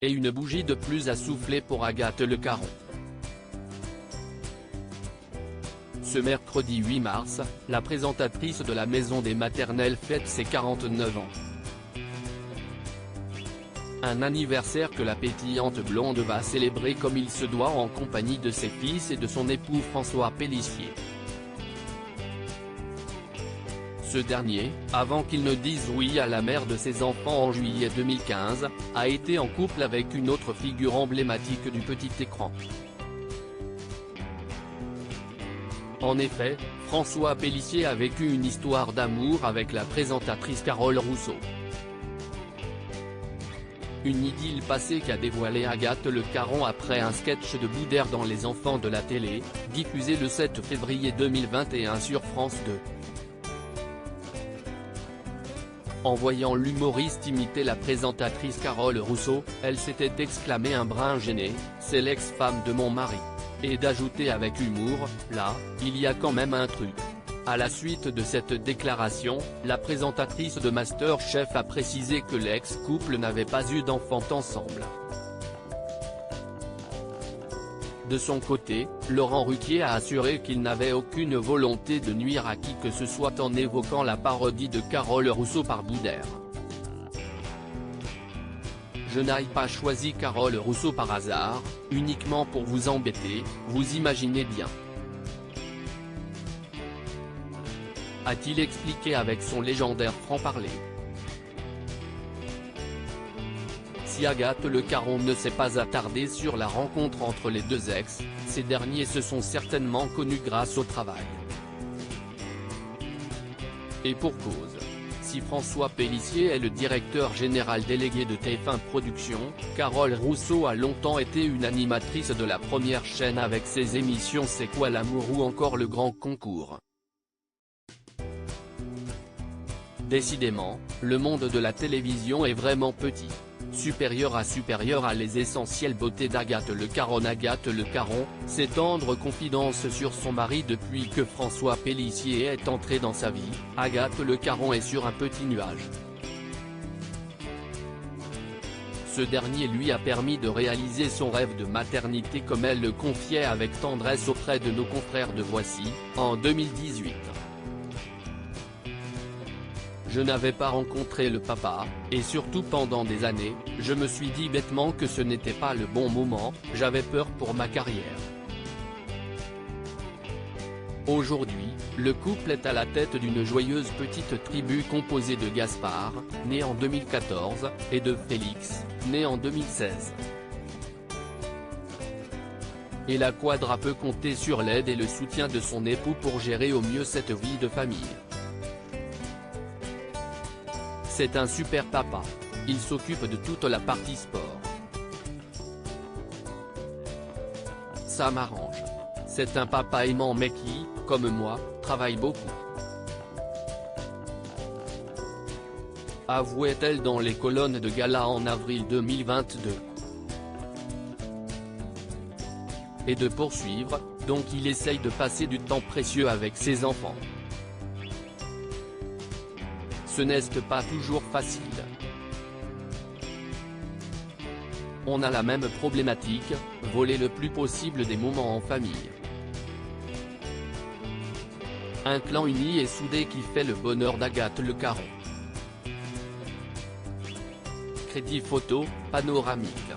Et une bougie de plus à souffler pour Agathe Le Caron. Ce mercredi 8 mars, la présentatrice de la Maison des Maternelles fête ses 49 ans. Un anniversaire que la pétillante blonde va célébrer comme il se doit en compagnie de ses fils et de son époux François Pélissier. Ce dernier, avant qu'il ne dise oui à la mère de ses enfants en juillet 2015, a été en couple avec une autre figure emblématique du petit écran. En effet, François Pélissier a vécu une histoire d'amour avec la présentatrice Carole Rousseau. Une idylle passée qu'a dévoilée Agathe Le Caron après un sketch de Boudère dans Les Enfants de la télé, diffusé le 7 février 2021 sur France 2. En voyant l'humoriste imiter la présentatrice Carole Rousseau, elle s'était exclamée un brin gênée, « C'est l'ex-femme de mon mari », et d'ajouter avec humour, « Là, il y a quand même un truc ». À la suite de cette déclaration, la présentatrice de MasterChef a précisé que l'ex-couple n'avait pas eu d'enfant ensemble. De son côté, Laurent Ruquier a assuré qu'il n'avait aucune volonté de nuire à qui que ce soit en évoquant la parodie de Carole Rousseau par Boudère. Je n'ai pas choisi Carole Rousseau par hasard, uniquement pour vous embêter, vous imaginez bien. A-t-il expliqué avec son légendaire franc-parler. Si Agathe Le Caron ne s'est pas attardée sur la rencontre entre les deux ex, ces derniers se sont certainement connus grâce au travail. Et pour cause. Si François Pélissier est le directeur général délégué de TF1 Productions, Carole Rousseau a longtemps été une animatrice de la première chaîne avec ses émissions C'est quoi l'amour ou encore Le Grand Concours. Décidément, le monde de la télévision est vraiment petit. Supérieur à les essentielles beautés d'Agathe Le Caron. Agathe Le Caron, ses tendres confidences sur son mari depuis que François Pélissier est entré dans sa vie, Agathe Le Caron est sur un petit nuage. Ce dernier lui a permis de réaliser son rêve de maternité comme elle le confiait avec tendresse auprès de nos confrères de Voici, en 2018. Je n'avais pas rencontré le papa, et surtout pendant des années, je me suis dit bêtement que ce n'était pas le bon moment, j'avais peur pour ma carrière. Aujourd'hui, le couple est à la tête d'une joyeuse petite tribu composée de Gaspard, né en 2014, et de Félix, né en 2016. Et la quadra peut compter sur l'aide et le soutien de son époux pour gérer au mieux cette vie de famille. C'est un super papa. Il s'occupe de toute la partie sport. Ça m'arrange. C'est un papa aimant mais qui, comme moi, travaille beaucoup. Avouait-elle dans les colonnes de Gala en avril 2022. Et de poursuivre, donc il essaye de passer du temps précieux avec ses enfants. Ce n'est pas toujours facile. On a la même problématique, voler le plus possible des moments en famille. Un clan uni et soudé qui fait le bonheur d'Agathe Le Caron. Crédit photo, panoramique.